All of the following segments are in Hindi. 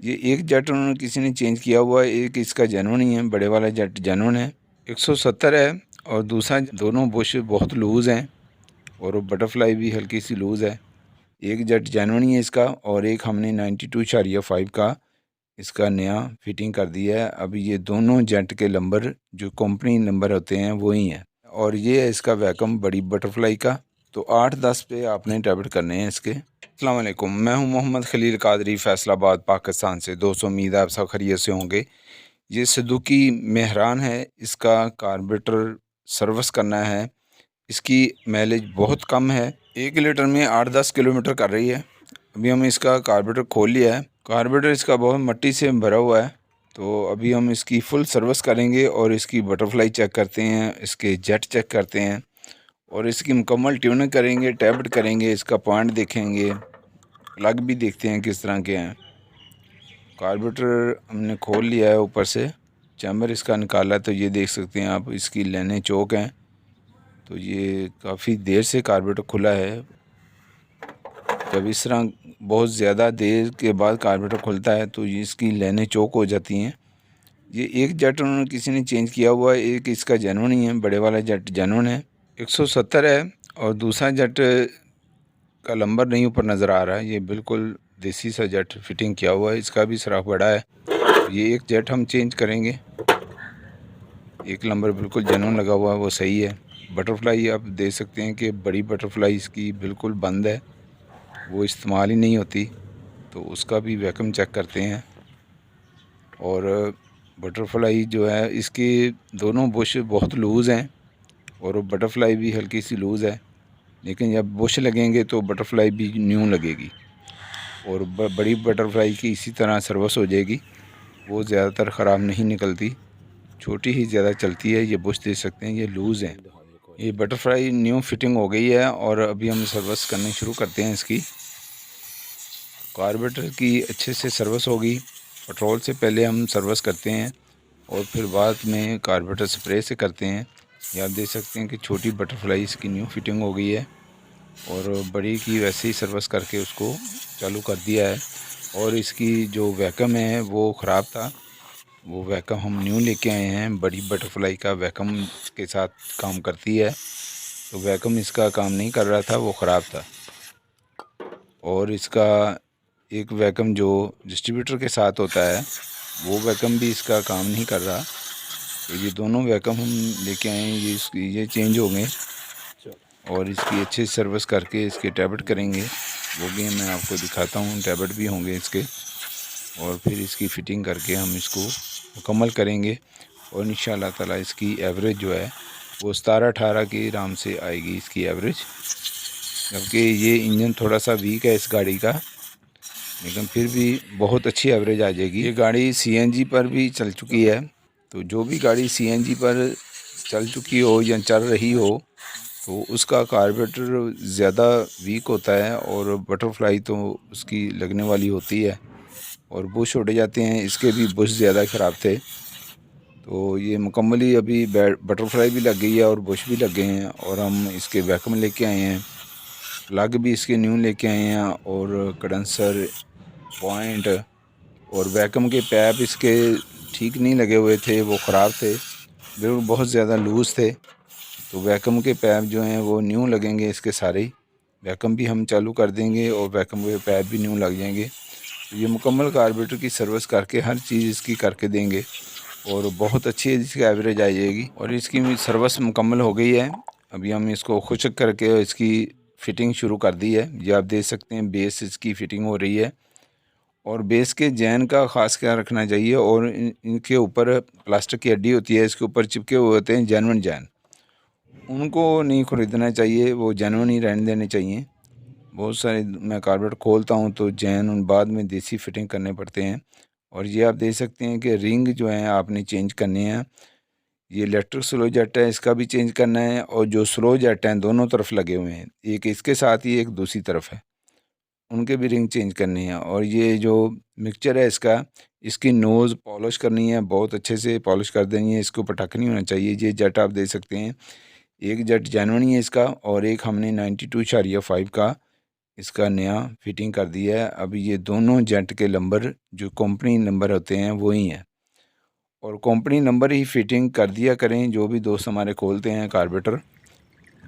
ये एक जेट उन्होंने किसी ने चेंज किया हुआ है, एक इसका जेन्युइन ही है, बड़े वाला जेट जेन्युइन है। 170 है और दूसरा दोनों बुश बहुत लूज़ हैं और बटरफ्लाई भी हल्की सी लूज़ है। एक जेट जेन्युइन ही है इसका और एक हमने 92.5 का इसका नया फिटिंग कर दिया है। अब ये दोनों जेट के नंबर जो कंपनी नंबर होते हैं वही हैं और ये है इसका वैक्यूम बड़ी बटरफ्लाई का। तो 8-10 पे आपने टैबलेट करने हैं इसके। अस्सलाम वालेकुम, मैं हूं मोहम्मद खलील कादरी, फैसलाबाद पाकिस्तान से। दोस्तों उम्मीद है आप सब खैरियत से होंगे। ये सुजुकी मेहरान है, इसका कार्बोरेटर सर्विस करना है। इसकी माइलेज बहुत कम है, 1 लीटर में 8-10 किलोमीटर कर रही है। अभी हम इसका कार्बोरेटर खोल लिया है। कार्बोरेटर इसका बहुत मिट्टी से भरा हुआ है, तो अभी हम इसकी फुल सर्विस करेंगे और इसकी बटरफ्लाई चेक करते हैं, इसके जेट चेक करते हैं और इसकी मुकम्मल ट्यूनिंग करेंगे, टैबलेट करेंगे, इसका पॉइंट देखेंगे, प्लग भी देखते हैं किस तरह के हैं। कार्बोरेटर हमने खोल लिया है, ऊपर से चैम्बर इसका निकाला है, तो ये देख सकते हैं आप, इसकी लाइनें चौक हैं। तो ये काफ़ी देर से कार्बोरेटर खुला है। जब इस तरह बहुत ज़्यादा देर के बाद कार्बोरेटर खुलता है तो ये इसकी लाइनें चौक हो जाती हैं। ये एक जेट उन्होंने किसी ने चेंज किया हुआ है, एक इसका जेन्युइन ही है, बड़े वाला जेट जेन्युइन है। 170 है और दूसरा जेट का नंबर नहीं ऊपर नज़र आ रहा है। ये बिल्कुल देसी सा जेट फिटिंग किया हुआ है, इसका भी सराख बड़ा है। ये एक जेट हम चेंज करेंगे, एक नंबर बिल्कुल जेन्युइन लगा हुआ है, वो सही है। बटरफ्लाई आप देख सकते हैं कि बड़ी बटरफ्लाई इसकी बिल्कुल बंद है, वो इस्तेमाल ही नहीं होती। तो उसका भी वैक्यूम चेक करते हैं। और बटरफ्लाई जो है, इसके दोनों बुश बहुत लूज़ हैं और बटरफ्लाई भी हल्की सी लूज़ है, लेकिन जब बुश लगेंगे तो बटरफ्लाई भी न्यू लगेगी और बड़ी बटरफ्लाई की इसी तरह सर्विस हो जाएगी। वो ज़्यादातर ख़राब नहीं निकलती, छोटी ही ज़्यादा चलती है। ये बुश देख सकते हैं, ये लूज़ हैं। ये बटरफ्लाई न्यू फिटिंग हो गई है और अभी हम सर्विस करनी शुरू करते हैं इसकी। कार्बोरेटर की अच्छे से सर्विस होगी, पेट्रोल से पहले हम सर्विस करते हैं और फिर बाद में कार्बोरेटर स्प्रे से करते हैं। ये आप देख सकते हैं कि छोटी बटरफ्लाई इसकी न्यू फिटिंग हो गई है और बड़ी की वैसे ही सर्विस करके उसको चालू कर दिया है। और इसकी जो वैक्यूम है वो ख़राब था, वो वैक्यूम हम न्यू लेके आए हैं। बड़ी बटरफ्लाई का वैक्यूम के साथ काम करती है, तो वैक्यूम इसका काम नहीं कर रहा था, वो ख़राब था। और इसका एक वैक्यूम जो डिस्ट्रीब्यूटर के साथ होता है वो वैक्यूम भी इसका काम नहीं कर रहा। तो ये दोनों वैक्यूम हम लेके आए हैं, ये चेंज हो गए और इसकी अच्छी सर्विस करके इसके टैबलेट करेंगे। वो भी मैं आपको दिखाता हूँ, टैबलेट भी होंगे इसके। और फिर इसकी फ़िटिंग करके हम इसको मुकम्मल करेंगे और इंशाअल्लाह ताला इसकी एवरेज जो है वो 17-18 की आराम से आएगी इसकी एवरेज। जबकि ये इंजन थोड़ा सा वीक है इस गाड़ी का, लेकिन फिर भी बहुत अच्छी एवरेज आ जाएगी। ये गाड़ी सीएनजी पर भी चल चुकी है, तो जो भी गाड़ी सीएनजी पर चल चुकी हो या चल रही हो तो उसका कार्बोरेटर ज़्यादा वीक होता है और बटरफ्लाई तो उसकी लगने वाली होती है और बुश उड़ जाते हैं। इसके भी बुश ज़्यादा ख़राब थे, तो ये मुकम्मली अभी बटरफ्लाई भी लग गई है और बुश भी लग गए हैं। और हम इसके वैक्यूम लेके आए हैं, प्लग भी इसके न्यू लेके आए हैं और कंडेंसर पॉइंट और वैक्यूम के पैप इसके ठीक नहीं लगे हुए थे, वो ख़राब थे, बिल्कुल बहुत ज़्यादा लूज़ थे। तो वैक्यूम के पैप जो हैं वो न्यू लगेंगे इसके सारे ही। वैक्यूम भी हम चालू कर देंगे और वैक्यूम के पैप भी न्यू लग जाएंगे। तो ये मुकम्मल कार्बोरेटर की सर्विस करके हर चीज़ इसकी करके देंगे और बहुत अच्छी इसकी एवरेज आ जाएगी। और इसकी सर्विस मुकम्मल हो गई है, अभी हम इसको खुश्क करके इसकी फ़िटिंग शुरू कर दी है। ये आप देख सकते हैं बेस इसकी फ़िटिंग हो रही है और बेस के जैन का ख़ास ख्याल रखना चाहिए। और इनके ऊपर प्लास्टिक की हड्डी होती है, इसके ऊपर चिपके हुए होते हैं जेन्युइन जैन, उनको नहीं ख़रीदना चाहिए, वो जेन्युइन ही रहने देने चाहिए। बहुत सारे मैं कार्बोरेटर खोलता हूँ तो जैन उन बाद में देसी फिटिंग करने पड़ते हैं। और ये आप देख सकते हैं कि रिंग जो है आपने चेंज करनी है। ये इलेक्ट्रिक स्लो जेट है, इसका भी चेंज करना है और जो स्लो जेट हैं दोनों तरफ लगे हुए हैं, एक इसके साथ ही एक दूसरी तरफ है, उनके भी रिंग चेंज करनी है। और ये जो मिक्सचर है इसका, इसकी नोज़ पॉलिश करनी है, बहुत अच्छे से पॉलिश कर देनी है, इसके ऊपर टक नहीं होना चाहिए। ये जेट आप देख सकते हैं, एक जेट जेन्युइन ही है इसका और एक हमने 92.5 का इसका नया फिटिंग कर दिया है। अब ये दोनों जेट के नंबर जो कंपनी नंबर होते हैं वही हैं, और कंपनी नंबर ही फिटिंग कर दिया करें जो भी दोस्त हमारे खोलते हैं कार्बोरेटर,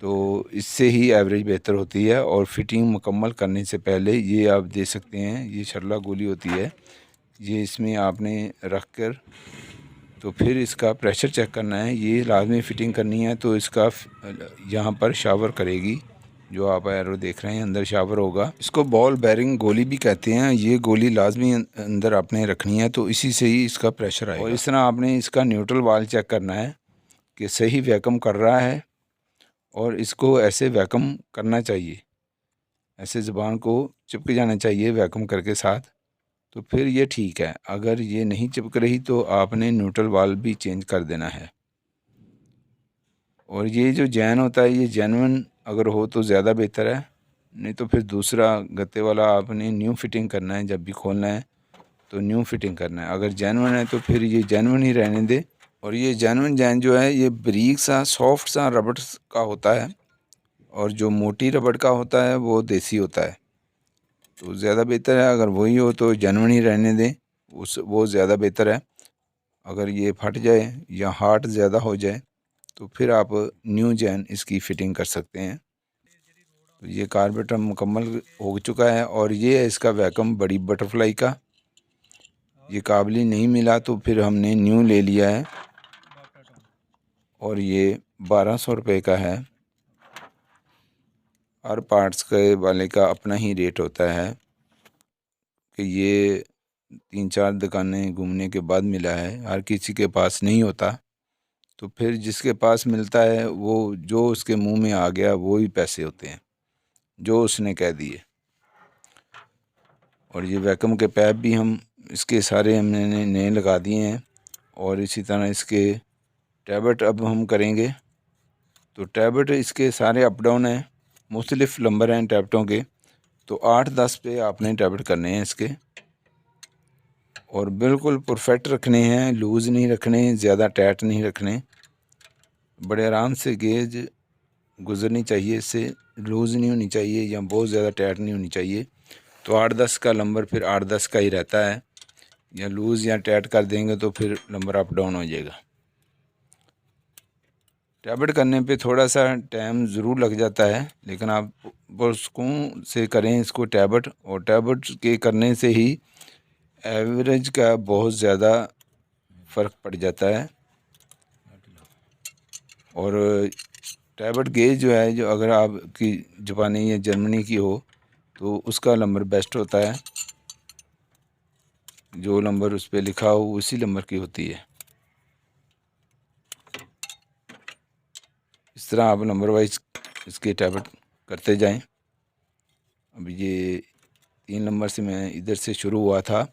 तो इससे ही एवरेज बेहतर होती है। और फिटिंग मुकम्मल करने से पहले ये आप दे सकते हैं, ये छल्ला गोली होती है, ये इसमें आपने रख कर तो फिर इसका प्रेशर चेक करना है। ये लाजमी फ़िटिंग करनी है, तो इसका यहाँ पर शावर करेगी, जो आप एरो देख रहे हैं अंदर शावर होगा। इसको बॉल बेरिंग गोली भी कहते हैं। ये गोली लाजमी अंदर आपने रखनी है, तो इसी से ही इसका प्रेशर आएगा। और इस तरह आपने इसका न्यूट्रल वाल चेक करना है कि सही वैक्यूम कर रहा है, और इसको ऐसे वैक्यूम करना चाहिए, ऐसे ज़बान को चिपक जाना चाहिए वैक्यूम करके साथ, तो फिर ये ठीक है। अगर ये नहीं चिपक रही तो आपने न्यूट्रल वाल भी चेंज कर देना है। और ये जो जैन होता है, ये जेन्युइन अगर हो तो ज़्यादा बेहतर है, नहीं तो फिर दूसरा गत्ते वाला आपने न्यू फिटिंग करना है। जब भी खोलना है तो न्यू फिटिंग करना है। अगर जेन्युइन है तो फिर ये जेन्युइन ही रहने दे। और ये जेन्युइन जैन जो है ये बारीक सा सॉफ्ट सा रबड़ का होता है, और जो मोटी रबड़ का होता है वो देसी होता है, तो ज़्यादा बेहतर है। अगर वही हो तो जेन्युइन ही रहने दें, वो ज़्यादा बेहतर है। अगर ये फट जाए या हार्ड ज़्यादा हो जाए तो फिर आप न्यू जैन इसकी फ़िटिंग कर सकते हैं। तो ये कार्बोरेटर मुकम्मल हो चुका है, और ये है इसका वैक्यूम बड़ी बटरफ्लाई का। ये काबली नहीं मिला तो फिर हमने न्यू ले लिया है, और ये 1200 रुपये का है। हर पार्ट्स के वाले का अपना ही रेट होता है, कि ये 3-4 दुकानें घूमने के बाद मिला है, हर किसी के पास नहीं होता। तो फिर जिसके पास मिलता है वो जो उसके मुंह में आ गया वो ही पैसे होते हैं, जो उसने कह दिए। और ये वैक्यूम के पैप भी हम इसके सारे हमने नए लगा दिए हैं। और इसी तरह इसके टैबलेट अब हम करेंगे, तो टैबलेट इसके सारे अप डाउन हैं, मुख्तलिफ़ नंबर हैं टैबलेटों के, तो 8-10 पे आपने टैबलेट करने हैं इसके, और बिल्कुल परफेक्ट रखने हैं, लूज़ नहीं रखने, ज़्यादा टाइट नहीं रखने। बड़े आराम से गेज गुज़रनी चाहिए, इससे लूज़ नहीं होनी चाहिए या बहुत ज़्यादा टाइट नहीं होनी चाहिए। तो 8-10 का नंबर फिर 8-10 का ही रहता है, या लूज़ या टाइट कर देंगे तो फिर नंबर अप डाउन हो जाएगा। टैबलेट करने पे थोड़ा सा टाइम ज़रूर लग जाता है, लेकिन आप बहुत सुकून से करें इसको टैबलेट, और टैबलेट के करने से ही एवरेज का बहुत ज़्यादा फ़र्क पड़ जाता है। और टैबलेट गेज जो है, जो अगर आपकी जापानी या जर्मनी की हो तो उसका नंबर बेस्ट होता है, जो नंबर उस पर लिखा हो उसी नंबर की होती है। इस तरह आप नंबर वाइज इसके टैबलेट करते जाएं। अब ये 3 नंबर से मैं इधर से शुरू हुआ था,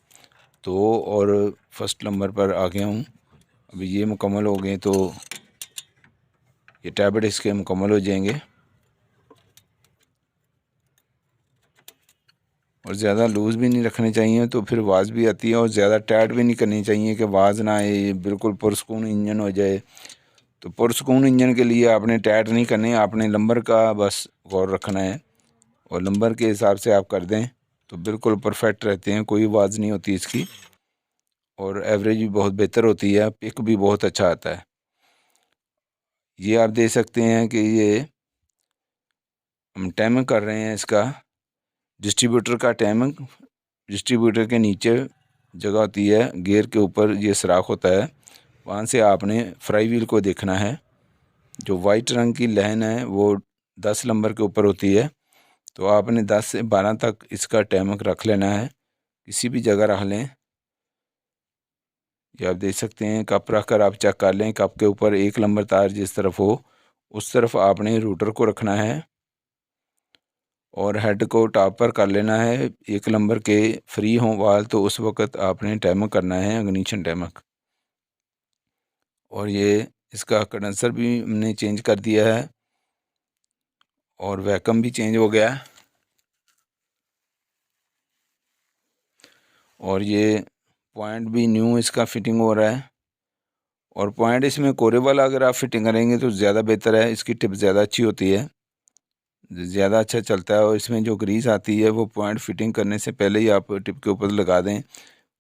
तो और फर्स्ट नंबर पर आ गया हूँ। अभी ये मुकम्मल हो गए तो ये टैबलेट इसके मुकम्मल हो जाएंगे। और ज़्यादा लूज़ भी नहीं रखने चाहिए, तो फिर आवाज़ भी आती है, और ज़्यादा टाइट भी नहीं करनी चाहिए कि आवाज़ ना आए, बिल्कुल पुरसकून इंजन हो जाए। तो पुरसकून इंजन के लिए आपने टाइट नहीं करने, आपने नंबर का बस गौर रखना है, और नंबर के हिसाब से आप कर दें तो बिल्कुल परफेक्ट रहते हैं, कोई आवाज़ नहीं होती इसकी, और एवरेज भी बहुत बेहतर होती है, पिक भी बहुत अच्छा आता है। ये आप देख सकते हैं कि ये हम टाइमिंग कर रहे हैं इसका, डिस्ट्रीब्यूटर का टाइमिंग। डिस्ट्रीब्यूटर के नीचे जगह होती है, गियर के ऊपर ये सुराख होता है, वहाँ से आपने फ्राई व्हील को देखना है। जो वाइट रंग की लाइन है वो 10 नंबर के ऊपर होती है, तो आपने 10 से 12 तक इसका टाइमिंग रख लेना है, किसी भी जगह रख लें। ये आप देख सकते हैं, कप रख कर आप चेक कर लें, कप के ऊपर 1 नंबर तार जिस तरफ हो उस तरफ आपने रूटर को रखना है, और हेड को टॉप पर कर लेना है। 1 नंबर के फ्री हों वाल तो उस वक़्त आपने टाइमर करना है, इग्निशन टाइमर। और ये इसका कंडेंसर भी हमने चेंज कर दिया है, और वैक्यूम भी चेंज हो गया है। और ये पॉइंट भी न्यू इसका फिटिंग हो रहा है, और पॉइंट इसमें कोरे वाला अगर आप फिटिंग करेंगे तो ज़्यादा बेहतर है, इसकी टिप ज़्यादा अच्छी होती है। ज़्यादा अच्छा चलता है। और इसमें जो ग्रीस आती है वो पॉइंट फिटिंग करने से पहले ही आप टिप के ऊपर लगा दें।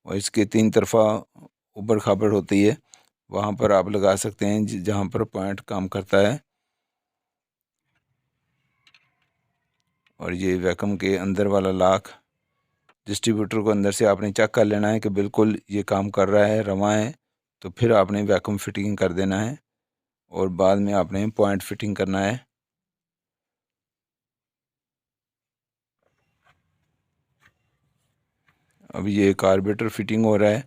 और इसके 3 तरफ़ा ऊबड़ खाबड़ होती है, वहाँ पर आप लगा सकते हैं जहाँ पर पॉइंट काम करता है। और ये वैक्यूम के अंदर वाला लॉक डिस्ट्रीब्यूटर को अंदर से आपने चेक कर लेना है कि बिल्कुल ये काम कर रहा है, रवा है, तो फिर आपने वैक्यूम फिटिंग कर देना है और बाद में आपने पॉइंट फिटिंग करना है। अब ये कार्बोरेटर फिटिंग हो रहा है,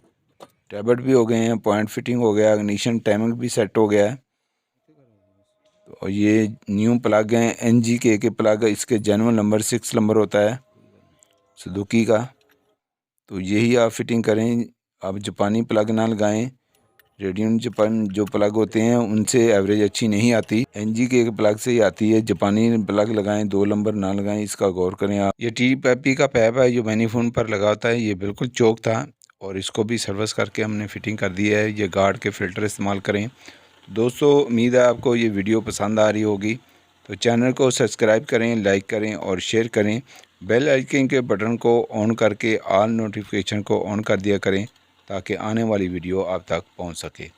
टैबलेट भी हो गए हैं, पॉइंट फिटिंग हो गया, इग्निशन टाइमिंग भी सेट हो गया है। तो ये न्यू प्लग हैं, NGK के प्लग, इसके जेन्युइन नंबर 6 नंबर होता है सुजुकी का। तो यही आप फिटिंग करें, आप जापानी प्लग ना लगाएं। रेडियन जापान जो प्लग होते हैं उनसे एवरेज अच्छी नहीं आती, NGK के प्लग से ही आती है। जापानी प्लग लगाएं, 2 नंबर ना लगाएं, इसका गौर करें आप। ये TPP का पैप है जो मैनीफोन पर लगा होता है, ये बिल्कुल चौक था और इसको भी सर्विस करके हमने फिटिंग कर दी है। ये गार्ड के फ़िल्टर इस्तेमाल करें। दोस्तों, उम्मीद है आपको ये वीडियो पसंद आ रही होगी, तो चैनल को सब्सक्राइब करें, लाइक करें और शेयर करें। बेल आइकन के बटन को ऑन करके ऑल नोटिफिकेशन को ऑन कर दिया करें ताकि आने वाली वीडियो आप तक पहुंच सके।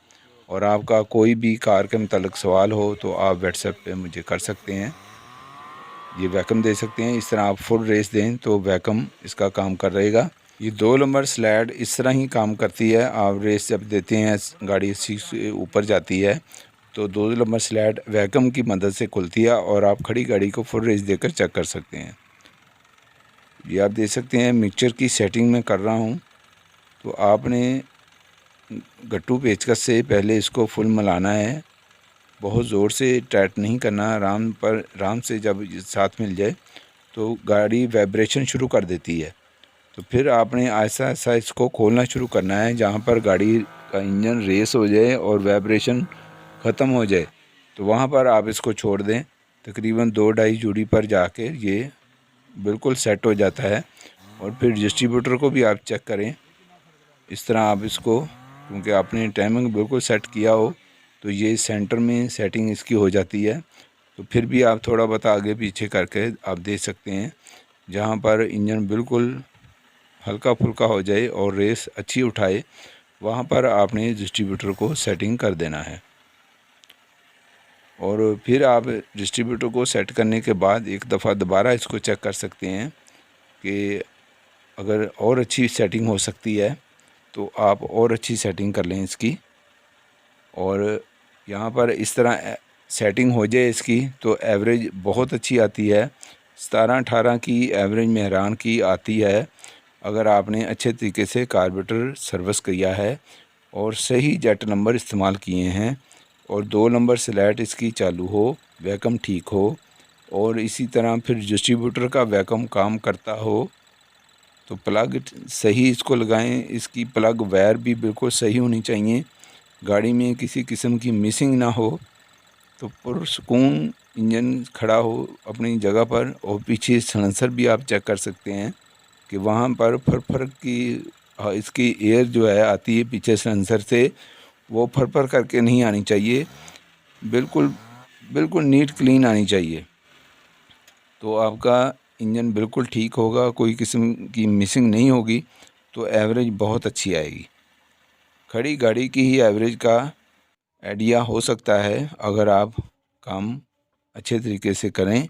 और आपका कोई भी कार के मतलब सवाल हो तो आप व्हाट्सएप पे मुझे कर सकते हैं। ये वैक्यूम दे सकते हैं, इस तरह आप फुल रेस दें तो वैक्यूम इसका काम कर रहेगा। ये 2 नंबर स्लैड इस तरह ही काम करती है। आप रेस जब देते हैं, गाड़ी इसी से ऊपर जाती है तो 2 नंबर स्लैड वैक्यूम की मदद से खुलती है और आप खड़ी गाड़ी को फुल रेस देकर चेक कर सकते हैं। ये आप देख सकते हैं मिक्सचर की सेटिंग में कर रहा हूँ, तो आपने गट्टू पेचकस से पहले इसको फुल मिलाना है, बहुत ज़ोर से टाइट नहीं करना। आराम से जब साथ मिल जाए तो गाड़ी वाइब्रेशन शुरू कर देती है, तो फिर आपने ऐसा ऐसा इसको खोलना शुरू करना है जहाँ पर गाड़ी का इंजन रेस हो जाए और वाइब्रेशन ख़त्म हो जाए, तो वहाँ पर आप इसको छोड़ दें। तकरीबन 2-2.5 जोड़ी पर जाके ये बिल्कुल सेट हो जाता है। और फिर डिस्ट्रीब्यूटर को भी आप चेक करें, इस तरह आप इसको, क्योंकि आपने टाइमिंग बिल्कुल सेट किया हो तो ये सेंटर में सेटिंग इसकी हो जाती है। तो फिर भी आप थोड़ा बहुत आगे पीछे करके आप देख सकते हैं, जहाँ पर इंजन बिल्कुल हल्का फुल्का हो जाए और रेस अच्छी उठाए, वहाँ पर आपने डिस्ट्रीब्यूटर को सेटिंग कर देना है। और फिर आप डिस्ट्रीब्यूटर को सेट करने के बाद एक दफ़ा दोबारा इसको चेक कर सकते हैं कि अगर और अच्छी सेटिंग हो सकती है तो आप और अच्छी सेटिंग कर लें इसकी। और यहाँ पर इस तरह सेटिंग हो जाए इसकी तो एवरेज बहुत अच्छी आती है, 17-18 की एवरेज मेहरान की आती है अगर आपने अच्छे तरीके से कार्बोरेटर सर्विस किया है और सही जेट नंबर इस्तेमाल किए हैं और 2 नंबर स्लैट इसकी चालू हो, वैक्यूम ठीक हो और इसी तरह फिर डिस्ट्रीब्यूटर का वैक्यूम काम करता हो तो प्लग सही इसको लगाएं। इसकी प्लग वायर भी बिल्कुल सही होनी चाहिए, गाड़ी में किसी किस्म की मिसिंग ना हो, तो पुरसुकून इंजन खड़ा हो अपनी जगह पर। और पीछे साइलेंसर भी आप चेक कर सकते हैं कि वहाँ पर फर की इसकी एयर जो है आती है पीछे साइलेंसर से, वो फर करके नहीं आनी चाहिए, बिल्कुल नीट क्लीन आनी चाहिए। तो आपका इंजन बिल्कुल ठीक होगा, कोई किस्म की मिसिंग नहीं होगी, तो एवरेज बहुत अच्छी आएगी। खड़ी गाड़ी की ही एवरेज का आइडिया हो सकता है, अगर आप काम अच्छे तरीके से करें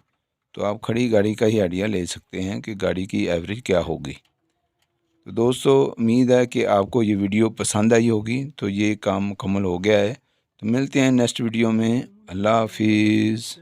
तो आप खड़ी गाड़ी का ही आइडिया ले सकते हैं कि गाड़ी की एवरेज क्या होगी। तो दोस्तों, उम्मीद है कि आपको ये वीडियो पसंद आई होगी। तो ये काम मुकम्मल हो गया है, तो मिलते हैं नेक्स्ट वीडियो में। अल्लाह हाफिज़।